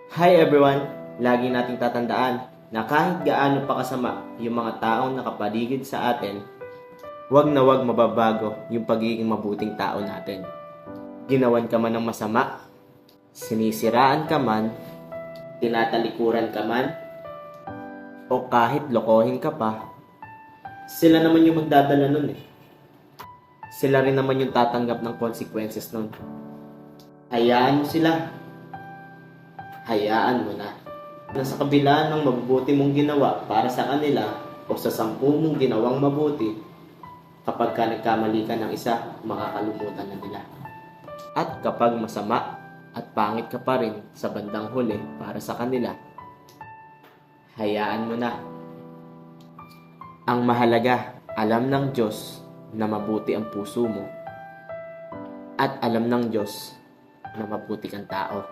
Hi everyone! Lagi nating tatandaan na kahit gaano pa kasama yung mga taong nakapaligid sa atin, wag na wag mababago yung pagiging mabuting tao natin. Ginawan ka man ng masama, sinisiraan ka man, tinatalikuran ka man, o kahit lokohin ka pa, sila naman yung magdadala nun eh. Sila rin naman yung tatanggap ng consequences nun. Hayaan mo sila. Hayaan mo na. Nasa kabila ng mabubuti mong ginawa para sa kanila o sa 10 mong ginawang mabuti, kapag ka nagkamali ka ng isa, makakalimutan na nila. At kapag masama at pangit ka pa rin sa bandang huli para sa kanila, hayaan mo na. Ang mahalaga, alam ng Diyos na mabuti ang puso mo at alam ng Diyos na mabuti kang tao.